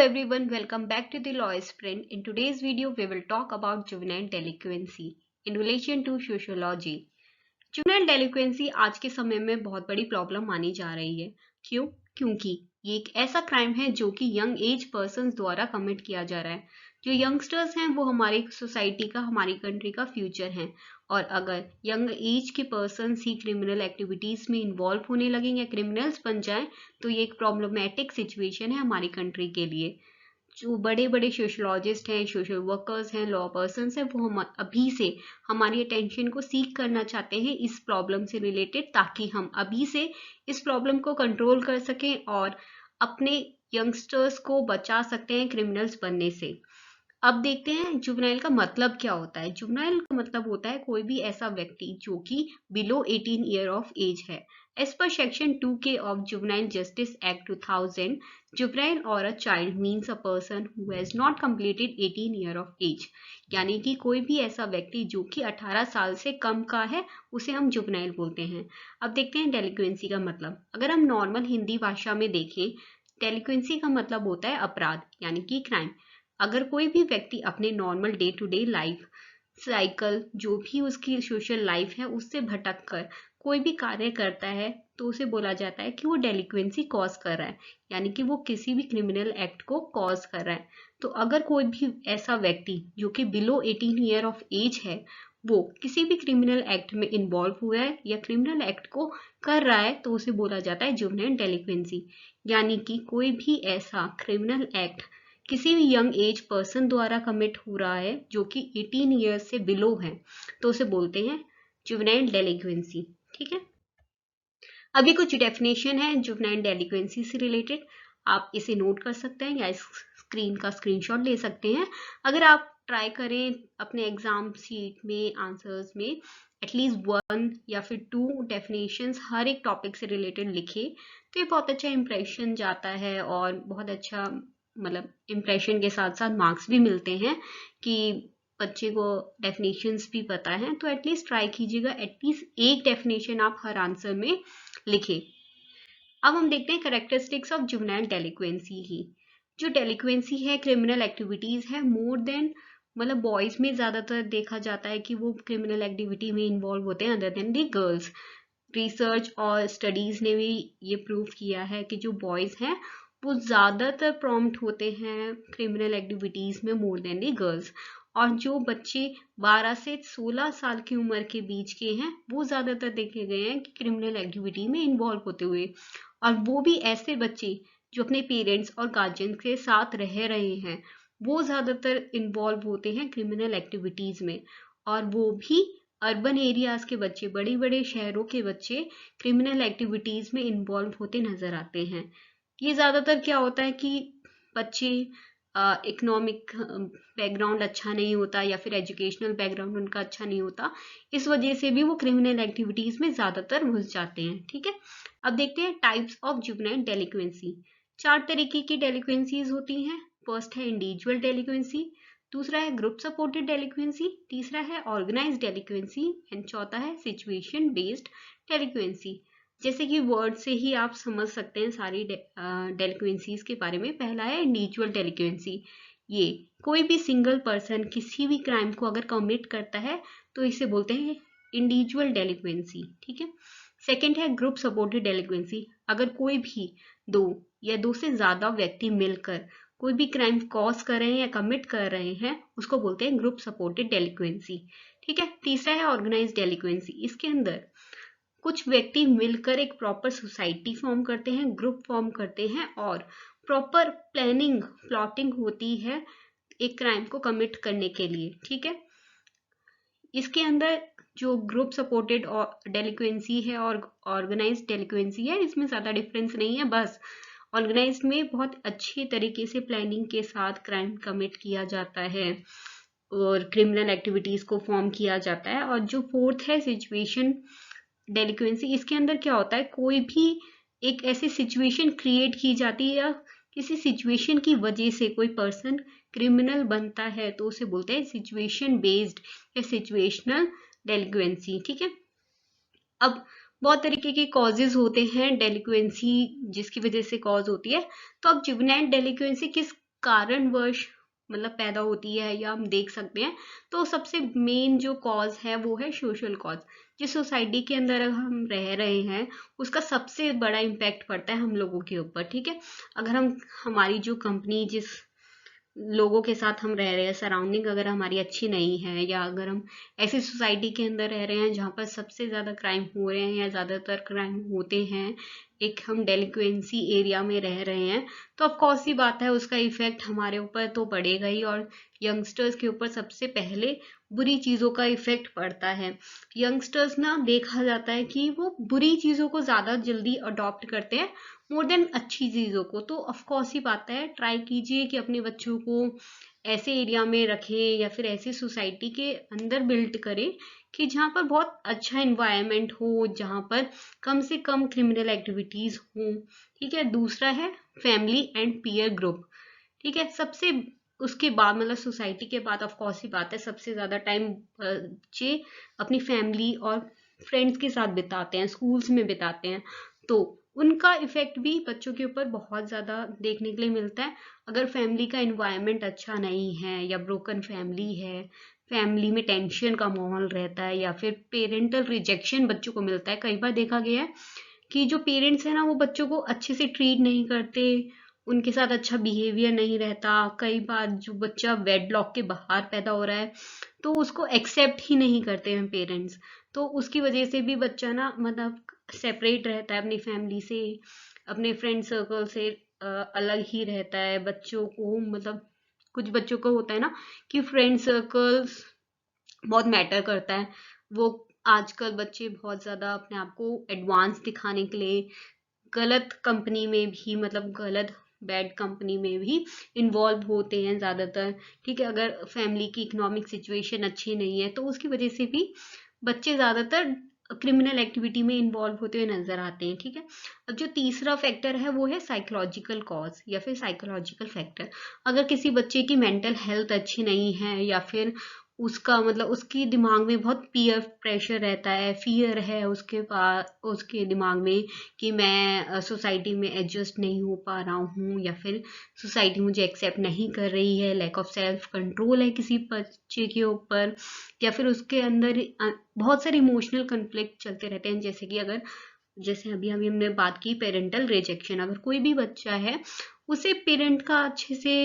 everyone, welcome back to the Law Sprint. In today's video, we will talk about juvenile delinquency in relation to sociology. Juvenile delinquency आज के समय में बहुत बड़ी problem मानी जा रही है। क्यों? क्योंकि ये एक ऐसा क्राइम है जो कि यंग एज पर्सन्स द्वारा कमिट किया जा रहा है। जो यंगस्टर्स हैं वो हमारी सोसाइटी का, हमारी कंट्री का फ्यूचर हैं, और अगर यंग एज के पर्सन्स ही क्रिमिनल एक्टिविटीज में इन्वॉल्व होने लगेंगे, क्रिमिनल्स बन जाएं, तो ये एक प्रॉब्लमेटिक सिचुएशन है हमारी कंट्री के लिए। जो बड़े बड़े सोशलॉजिस्ट हैं, सोशल वर्कर्स हैं, लॉ पर्सन्स हैं, वो हम अभी से हमारी अटेंशन को सीक करना चाहते हैं इस प्रॉब्लम से रिलेटेड, ताकि हम अभी से इस प्रॉब्लम को कंट्रोल कर सकें और अपने यंगस्टर्स को बचा सकते हैं क्रिमिनल्स बनने से। अब देखते हैं जुवेनाइल का मतलब क्या होता है। जुवेनाइल का मतलब होता है कोई भी ऐसा व्यक्ति जो कि बिलो 18 ईयर ऑफ एज है। एज पर section 2K of juvenile justice act 2000, juvenile और a child means a person who has not completed 18 year of age. यानी कि कोई भी ऐसा व्यक्ति जो कि 18 साल से कम का है, उसे हम जुवेनाइल बोलते हैं। अब देखते हैं डेलिक्वेंसी का मतलब। अगर हम नॉर्मल हिंदी भाषा में देखें, डेलिक्वेंसी का मतलब होता है अपराध, यानी कि क्राइम। अगर कोई भी व्यक्ति अपने normal day to day life cycle, जो भी उसकी सोशल लाइफ है, उससे भटक कर कोई भी कार्य करता है, तो उसे बोला जाता है कि वो डेलिक्वेंसी कॉज कर रहा है, यानी कि वो किसी भी क्रिमिनल एक्ट को कॉज कर रहा है। तो अगर कोई भी ऐसा व्यक्ति जो कि बिलो 18 ईयर ऑफ एज है, वो किसी भी क्रिमिनल एक्ट में इन्वॉल्व हुआ है या क्रिमिनल एक्ट को कर रहा है, तो उसे बोला जाता है जुवेनाइल डेलिक्वेंसी। यानी कि कोई भी ऐसा क्रिमिनल एक्ट किसी भी यंग एज पर्सन द्वारा कमिट हो रहा है जो कि 18 ईयर्स से बिलो है, तो उसे बोलते हैं जुवेनाइल डेलिक्वेंसी। ठीक है, अभी कुछ डेफिनेशन है जुवेनाइल डेलिक्वेंसी से रिलेटेड, आप इसे नोट कर सकते हैं या इस स्क्रीन का स्क्रीनशॉट ले सकते हैं। अगर आप ट्राई करें अपने एग्जाम शीट में आंसर्स में एटलीस्ट 1 या फिर 2 डेफिनेशंस हर एक टॉपिक से रिलेटेड लिखे, तो ये बहुत अच्छा इंप्रेशन जाता है और बहुत अच्छा, मतलब इम्प्रेशन के साथ साथ मार्क्स भी मिलते हैं कि बच्चे को डेफिनेशंस भी पता है। तो एटलीस्ट ट्राई कीजिएगा, एटलीस्ट एक डेफिनेशन आप हर आंसर में लिखें। अब हम देखते हैं कैरेक्टरिस्टिक्स ऑफ जुवेनाइल डेलिक्वेंसी ही। जो डेलिक्वेंसी है, क्रिमिनल एक्टिविटीज है मोर देन, मतलब बॉयज में ज्यादातर देखा जाता है कि वो क्रिमिनल एक्टिविटी में इन्वॉल्व होते हैं अदर देन दी गर्ल्स। रिसर्च और स्टडीज ने भी ये प्रूव किया है कि जो बॉयज हैं वो ज्यादातर प्रॉम्प्ट होते हैं क्रिमिनल एक्टिविटीज में मोर देन दी गर्ल्स, और जो बच्चे 12 से 16 साल की उम्र के बीच के हैं, वो ज्यादातर देखे गए हैं कि क्रिमिनल एक्टिविटी में इन्वॉल्व होते हुए, और वो भी ऐसे बच्चे जो अपने पेरेंट्स और गार्जियन के साथ रह रहे हैं, वो ज्यादातर इन्वॉल्व होते हैं क्रिमिनल एक्टिविटीज में। और वो भी अर्बन एरियाज के बच्चे, बड़े बड़े शहरों के बच्चे क्रिमिनल एक्टिविटीज में इन्वॉल्व होते नजर आते हैं। ये ज्यादातर क्या होता है कि बच्चे इकोनॉमिक बैकग्राउंड अच्छा नहीं होता या फिर एजुकेशनल बैकग्राउंड उनका अच्छा नहीं होता, इस वजह से भी वो क्रिमिनल एक्टिविटीज में ज्यादातर घुस जाते हैं। ठीक है, अब देखते हैं टाइप्स ऑफ जुवेनाइल डेलिक्वेंसी। 4 तरीके की डेलिक्वेंसीज होती हैं। फर्स्ट है इंडिविजुअल डेलिक्वेंसी, दूसरा है ग्रुप सपोर्टेड डेलिक्वेंसी, तीसरा है ऑर्गेनाइज्ड डेलिक्वेंसी, एंड चौथा है सिचुएशन बेस्ड डेलिक्वेंसी। जैसे कि वर्ड से ही आप समझ सकते हैं सारी डेलिक्वेंसीज के बारे में। पहला है इंडिविजुअल डेलिक्वेंसी। ये कोई भी सिंगल पर्सन किसी भी क्राइम को अगर कमिट करता है, तो इसे बोलते हैं इंडिविजुअल डेलिक्वेंसी। ठीक है, सेकेंड है ग्रुप सपोर्टेड डेलिक्वेंसी। अगर कोई भी 2 या 2 से ज्यादा व्यक्ति मिलकर कोई भी क्राइम कॉज कर रहे हैं या कमिट कर रहे हैं, उसको बोलते हैं ग्रुप सपोर्टेड डेलिक्वेंसी। ठीक है, तीसरा है ऑर्गेनाइज्ड डेलिक्वेंसी। इसके अंदर कुछ व्यक्ति मिलकर एक प्रॉपर सोसाइटी फॉर्म करते हैं, ग्रुप फॉर्म करते हैं, और प्रॉपर प्लानिंग प्लॉटिंग होती है एक क्राइम को कमिट करने के लिए। ठीक है, इसके अंदर जो ग्रुप सपोर्टेड डेलिक्वेंसी है और ऑर्गेनाइज्ड डेलिक्वेंसी है, इसमें ज्यादा डिफरेंस नहीं है। बस ऑर्गेनाइज्ड में बहुत अच्छे तरीके से प्लानिंग के साथ क्राइम कमिट किया जाता है और क्रिमिनल एक्टिविटीज को फॉर्म किया जाता है। और जो फोर्थ है सिचुएशन डेलिक्वेंसी, इसके अंदर क्या होता है, कोई भी एक ऐसी सिचुएशन क्रिएट की जाती है या किसी सिचुएशन की वजह से कोई पर्सन क्रिमिनल बनता है, तो उसे बोलते हैं सिचुएशन बेस्ड या सिचुएशनल डेलिक्वेंसी। ठीक है, अब बहुत तरीके के कॉजेज होते हैं डेलिक्वेंसी जिसकी वजह से कॉज होती है। तो अब जुवेनाइल डेलिक्वेंसी किस कारणवश मतलब पैदा होती है या हम देख सकते हैं, तो सबसे मेन जो कॉज है वो है सोशल कॉज। जिस सोसाइटी के अंदर हम रह रहे हैं उसका सबसे बड़ा इम्पैक्ट पड़ता है हम लोगों के ऊपर, ठीक है। अगर हम हमारी जो कंपनी, जिस लोगों के साथ हम रह रहे हैं, सराउंडिंग अगर हमारी अच्छी नहीं है, या अगर हम ऐसी सोसाइटी के अंदर रह रहे हैं जहाँ पर सबसे ज़्यादा क्राइम हो रहे हैं या ज़्यादातर क्राइम होते हैं, एक हम डेलिक्वेंसी एरिया में रह रहे हैं, तो ऑफ कोर्स सी बात है उसका इफेक्ट हमारे ऊपर तो पड़ेगा ही। और यंगस्टर्स के ऊपर सबसे पहले बुरी चीज़ों का इफेक्ट पड़ता है। यंगस्टर्स ना देखा जाता है कि वो बुरी चीज़ों को ज़्यादा जल्दी अडॉप्ट करते हैं मोर देन अच्छी चीज़ों को। तो ऑफ कोर्स ही बात है, ट्राई कीजिए कि अपने बच्चों को ऐसे एरिया में रखें या फिर ऐसी सोसाइटी के अंदर बिल्ड करें कि जहाँ पर बहुत अच्छा इन्वायरमेंट हो, जहाँ पर कम से कम क्रिमिनल एक्टिविटीज हो, ठीक है। दूसरा है फैमिली एंड पीयर ग्रुप, ठीक है। सबसे उसके बाद मतलब सोसाइटी के बाद ऑफ कोर्स ही बात है, सबसे ज्यादा टाइम बच्चे अपनी फैमिली और फ्रेंड्स के साथ बिताते हैं, स्कूल्स में बिताते हैं, तो उनका इफेक्ट भी बच्चों के ऊपर बहुत ज्यादा देखने के लिए मिलता है। अगर फैमिली का एनवायरनमेंट अच्छा नहीं है या ब्रोकन फैमिली है, फैमिली में टेंशन का माहौल रहता है, या फिर पेरेंटल रिजेक्शन बच्चों को मिलता है। कई बार देखा गया है कि जो पेरेंट्स है ना वो बच्चों को अच्छे से ट्रीट नहीं करते, उनके साथ अच्छा बिहेवियर नहीं रहता। कई बार जो बच्चा वेडलॉक के बाहर पैदा हो रहा है तो उसको एक्सेप्ट ही नहीं करते हैं पेरेंट्स, तो उसकी वजह से भी बच्चा ना मतलब सेपरेट रहता है अपनी फैमिली से, अपने फ्रेंड सर्कल से अलग ही रहता है। बच्चों को मतलब कुछ बच्चों को होता है ना कि फ्रेंड सर्कल्स बहुत मैटर करता है। वो आजकल बच्चे बहुत ज्यादा अपने आप को एडवांस दिखाने के लिए गलत कंपनी में भी, मतलब गलत बैड कंपनी में भी इन्वॉल्व होते हैं ज्यादातर, ठीक है। अगर फैमिली की इकोनॉमिक सिचुएशन अच्छी नहीं है तो उसकी वजह से भी बच्चे ज्यादातर क्रिमिनल एक्टिविटी में इन्वॉल्व होते हुए नजर आते हैं, ठीक है। अब जो तीसरा फैक्टर है वो है साइकोलॉजिकल कॉज या फिर साइकोलॉजिकल फैक्टर। अगर किसी बच्चे की मेंटल हेल्थ अच्छी नहीं है, या फिर उसका मतलब उसकी दिमाग में बहुत पीयर प्रेशर रहता है, फियर है उसके पास, उसके दिमाग में कि मैं सोसाइटी में एडजस्ट नहीं हो पा रहा हूँ, या फिर सोसाइटी मुझे एक्सेप्ट नहीं कर रही है, लैक ऑफ सेल्फ कंट्रोल है किसी बच्चे के ऊपर, या फिर उसके अंदर बहुत सारे इमोशनल कन्फ्लिक्ट चलते रहते हैं। जैसे कि अगर, जैसे अभी अभी हमने बात की पेरेंटल रिजेक्शन, अगर कोई भी बच्चा है उसे पेरेंट का अच्छे से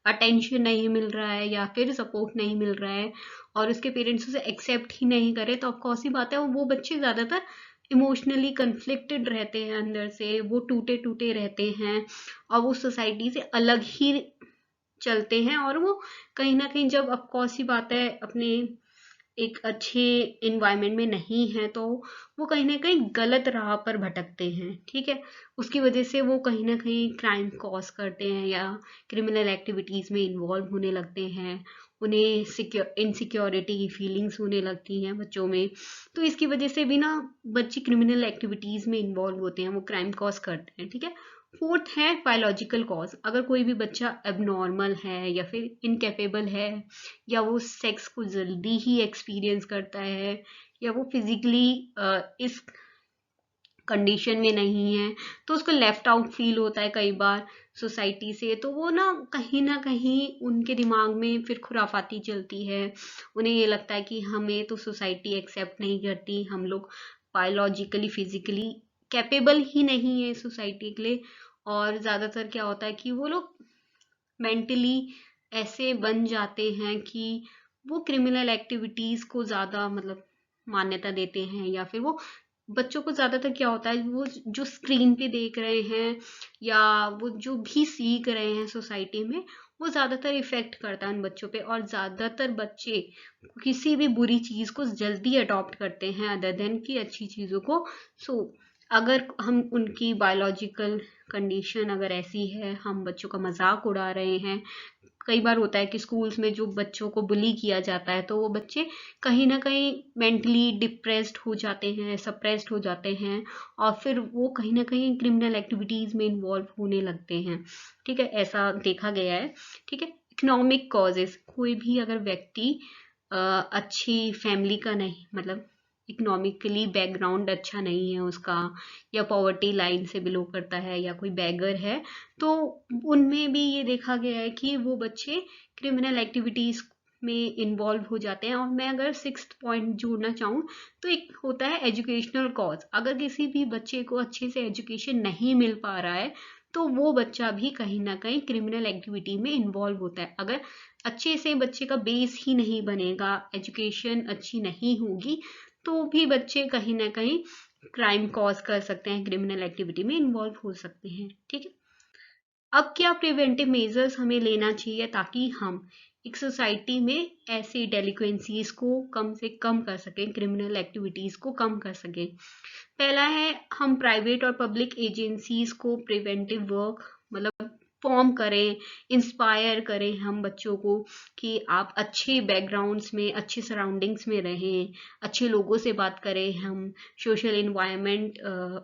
अटेंशन नहीं मिल रहा है या फिर सपोर्ट नहीं मिल रहा है और उसके पेरेंट्स उसे एक्सेप्ट ही नहीं करे, तो ऑफकोर्स ही बात है वो बच्चे ज्यादातर इमोशनली कन्फ्लिक्टेड रहते हैं, अंदर से वो टूटे टूटे रहते हैं और वो सोसाइटी से अलग ही चलते हैं। और वो कहीं ना कहीं जब ऑफकोर्स ही बात है अपने एक अच्छे इन्वायरमेंट में नहीं है तो वो कहीं ना कहीं गलत राह पर भटकते हैं, ठीक है। उसकी वजह से वो कहीं ना कहीं क्राइम कॉज करते हैं या क्रिमिनल एक्टिविटीज में इन्वॉल्व होने लगते हैं, उन्हें इनसिक्योरिटी की फीलिंग्स होने लगती हैं बच्चों में। तो इसकी वजह से भी ना बच्चे क्रिमिनल एक्टिविटीज में इन्वॉल्व होते हैं, वो क्राइम कॉज करते हैं, ठीक है। फोर्थ है बायोलॉजिकल कॉज। अगर कोई भी बच्चा एबनॉर्मल है या फिर इनकेपेबल है, या वो सेक्स को जल्दी ही एक्सपीरियंस करता है, या वो फिजिकली इस कंडीशन में नहीं है, तो उसको लेफ्ट आउट फील होता है कई बार सोसाइटी से, तो वो ना कहीं उनके दिमाग में फिर खुराफाती चलती है। उन्हें ये लगता है कि हमें तो सोसाइटी एक्सेप्ट नहीं करती, हम लोग बायोलॉजिकली फिजिकली कैपेबल ही नहीं है सोसाइटी के लिए। और ज्यादातर क्या होता है कि वो लोग मेंटली ऐसे बन जाते हैं कि वो क्रिमिनल एक्टिविटीज को ज्यादा मतलब मान्यता देते हैं, या फिर वो बच्चों को ज्यादातर क्या होता है वो जो स्क्रीन पे देख रहे हैं या वो जो भी सीख रहे हैं सोसाइटी में, वो ज्यादातर इफेक्ट करता है उन बच्चों पे। और ज्यादातर बच्चे किसी भी बुरी चीज को जल्दी अडॉप्ट करते हैं अदर देन की अच्छी चीजों को। सो अगर हम उनकी बायोलॉजिकल कंडीशन अगर ऐसी है, हम बच्चों का मजाक उड़ा रहे हैं, कई बार होता है कि स्कूल्स में जो बच्चों को बुली किया जाता है तो वो बच्चे कहीं ना कहीं मेंटली डिप्रेस्ड हो जाते हैं, सप्रेस्ड हो जाते हैं, और फिर वो कहीं ना कहीं क्रिमिनल एक्टिविटीज में इन्वॉल्व होने लगते हैं, ठीक है। ऐसा देखा गया है, ठीक है। इकोनॉमिक कॉजेस, कोई भी अगर व्यक्ति अच्छी फैमिली का नहीं, मतलब इकोनॉमिकली बैकग्राउंड अच्छा नहीं है उसका, या पॉवर्टी लाइन से बिलो करता है, या कोई बैगर है, तो उनमें भी ये देखा गया है कि वो बच्चे क्रिमिनल एक्टिविटीज में इन्वॉल्व हो जाते हैं। और मैं अगर 6th पॉइंट जोड़ना चाहूँ तो एक होता है एजुकेशनल कॉज। अगर किसी भी बच्चे को अच्छे से एजुकेशन नहीं मिल पा रहा है तो वो बच्चा भी कहीं ना कहीं क्रिमिनल एक्टिविटी में इन्वॉल्व होता है। अगर अच्छे से बच्चे का बेस ही नहीं बनेगा, एजुकेशन अच्छी नहीं होगी, तो भी बच्चे कहीं ना कहीं क्राइम कॉज कर सकते हैं, क्रिमिनल एक्टिविटी में इन्वॉल्व हो सकते हैं। ठीक है, अब क्या प्रिवेंटिव मेजर्स हमें लेना चाहिए ताकि हम एक सोसाइटी में ऐसी डेलिक्वेंसीज को कम से कम कर सकें, क्रिमिनल एक्टिविटीज को कम कर सकें। पहला है, हम प्राइवेट और पब्लिक एजेंसीज को प्रिवेंटिव वर्क मतलब फॉर्म करें, इंस्पायर करें हम बच्चों को कि आप अच्छे बैकग्राउंड्स में, अच्छे सराउंडिंग्स में रहें, अच्छे लोगों से बात करें, हम सोशल इन्वायरमेंट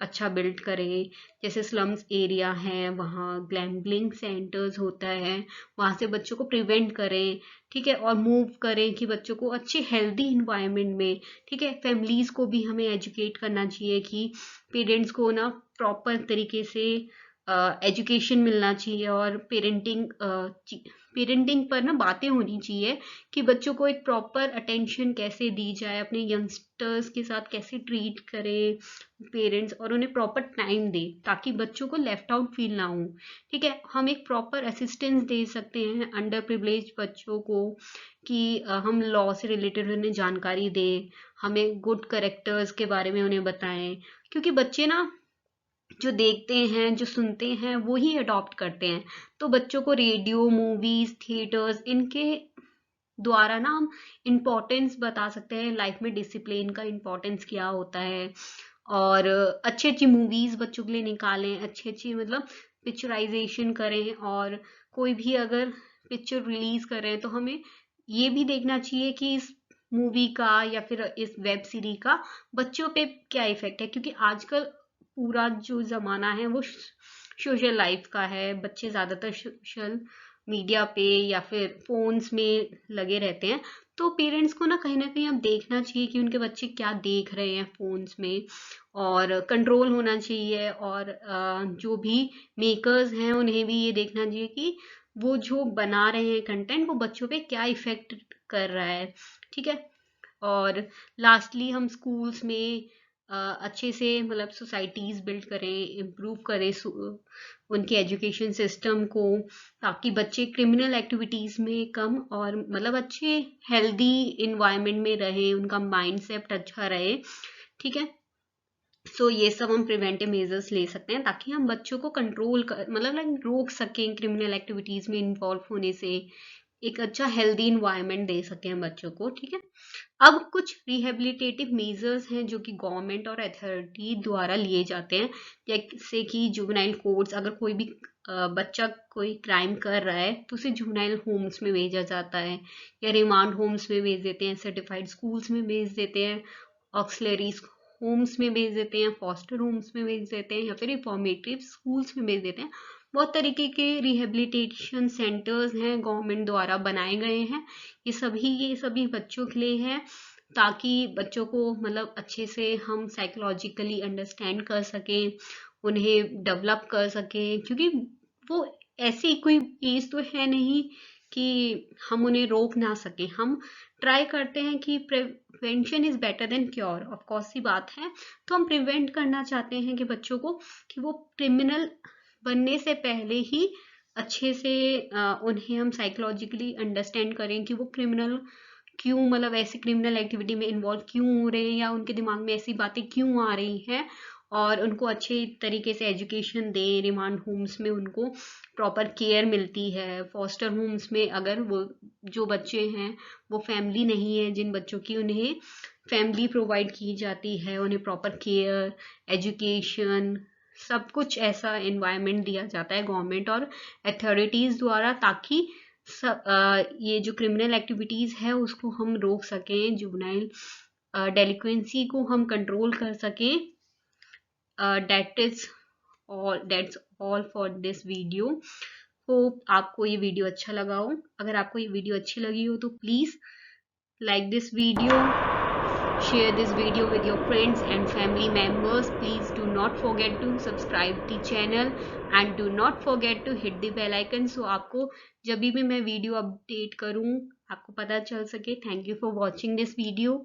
अच्छा बिल्ड करें। जैसे स्लम्स एरिया है वहाँ ग्लैम्बलिंग सेंटर्स होता है, वहाँ से बच्चों को प्रिवेंट करें। ठीक है, और मूव करें कि बच्चों को अच्छे हेल्दी इन्वायरमेंट में, ठीक है, फैमिलीज को भी हमें एजुकेट करना चाहिए कि पेरेंट्स को ना प्रॉपर तरीके से एजुकेशन मिलना चाहिए, और पेरेंटिंग पर ना बातें होनी चाहिए कि बच्चों को एक प्रॉपर अटेंशन कैसे दी जाए, अपने यंगस्टर्स के साथ कैसे ट्रीट करें पेरेंट्स, और उन्हें प्रॉपर टाइम दे ताकि बच्चों को लेफ्ट आउट फील ना हो। ठीक है, हम एक प्रॉपर असिस्टेंस दे सकते हैं अंडर प्रिविलेज बच्चों को कि हम लॉ से रिलेटेड उन्हें जानकारी दें, हमें गुड करेक्टर्स के बारे में उन्हें बताएं, क्योंकि बच्चे ना जो देखते हैं, जो सुनते हैं, वो ही अडॉप्ट करते हैं। तो बच्चों को रेडियो, मूवीज, थिएटर्स, इनके द्वारा ना हम इम्पोर्टेंस बता सकते हैं लाइफ में, डिसिप्लिन का इम्पोर्टेंस क्या होता है। और अच्छी अच्छी मूवीज बच्चों के लिए निकालें, अच्छी अच्छी मतलब पिक्चराइजेशन करें, और कोई भी अगर पिक्चर रिलीज कर रहे हैं तो हमें ये भी देखना चाहिए कि इस मूवी का या फिर इस वेब सीरीज का बच्चों पे क्या इफेक्ट है, क्योंकि आजकल पूरा जो जमाना है वो सोशल लाइफ का है। बच्चे ज्यादातर सोशल मीडिया पे या फिर फोन्स में लगे रहते हैं, तो पेरेंट्स को ना कहीं अब देखना चाहिए कि उनके बच्चे क्या देख रहे हैं फोन्स में, और कंट्रोल होना चाहिए। और जो भी मेकर्स हैं उन्हें भी ये देखना चाहिए कि वो जो बना रहे हैं कंटेंट वो बच्चों पे क्या इफेक्ट कर रहा है। ठीक है, और लास्टली हम स्कूल्स में अच्छे से मतलब सोसाइटीज बिल्ड करें, इम्प्रूव करें उनके एजुकेशन सिस्टम को, ताकि बच्चे क्रिमिनल एक्टिविटीज में कम और मतलब अच्छे हेल्दी इन्वायरमेंट में रहे, उनका माइंड सेट अच्छा रहे। ठीक है, सो ये सब हम प्रिवेंटिव मेजर्स ले सकते हैं ताकि हम बच्चों को कंट्रोल कर मतलब लाइक रोक सकें क्रिमिनल एक्टिविटीज में इन्वॉल्व होने से, एक अच्छा हेल्दी इन्वायरमेंट दे सकें बच्चों को। ठीक है, अब कुछ रिहेबिलिटेटिव मेजर्स हैं जो कि गवर्नमेंट और अथॉरिटी द्वारा लिए जाते हैं, जैसे कि जुवेनाइल कोर्ट्स। अगर कोई भी बच्चा कोई क्राइम कर रहा है तो उसे जुवेनाइल होम्स में भेजा जाता है, या रिमांड होम्स में भेज देते हैं, सर्टिफाइड स्कूल्स में भेज देते हैं, ऑक्सिलरी होम्स में भेज देते हैं, फॉस्टर होम्स में भेज देते हैं, या फिर रिफॉर्मेटिव स्कूल्स में भेज देते हैं। बहुत तरीके के रिहेबिलिटेशन सेंटर्स हैं गवर्नमेंट द्वारा बनाए गए हैं। ये सभी बच्चों के लिए है, ताकि बच्चों को मतलब अच्छे से हम साइकोलॉजिकली अंडरस्टैंड कर सकें, उन्हें डेवलप कर सकें, क्योंकि वो ऐसी कोई एज तो है नहीं कि हम उन्हें रोक ना सकें। हम ट्राई करते हैं कि prevention is better than cure, of course सी बात है। तो हम प्रिवेंट करना चाहते हैं कि बच्चों को कि वो क्रिमिनल बनने से पहले ही अच्छे से उन्हें हम साइकोलॉजिकली अंडरस्टैंड करें कि वो क्रिमिनल क्यों मतलब ऐसी क्रिमिनल एक्टिविटी में इन्वॉल्व क्यों हो रहे हैं, या उनके दिमाग में ऐसी बातें क्यों आ रही हैं, और उनको अच्छे तरीके से एजुकेशन दें। रिमांड होम्स में उनको प्रॉपर केयर मिलती है, फॉस्टर होम्स में अगर वो जो बच्चे हैं वो फैमिली नहीं है जिन बच्चों की, उन्हें फैमिली प्रोवाइड की जाती है, उन्हें प्रॉपर केयर, एजुकेशन, सब कुछ ऐसा एनवायरनमेंट दिया जाता है गवर्नमेंट और अथॉरिटीज द्वारा, ताकि ये जो क्रिमिनल एक्टिविटीज है उसको हम रोक सकें, जुवेनाइल डेलिक्वेंसी को हम कंट्रोल कर सकें। That's all for this video. Hope आपको ये वीडियो अच्छा लगा हो। अगर आपको ये वीडियो अच्छी लगी हो तो please like this video, Share this video with your friends and family members. Please do not forget to subscribe the channel and do not forget to hit the bell icon so आपको जब भी मैं video update करूँ आपको पता चल सके. Thank you for watching this video.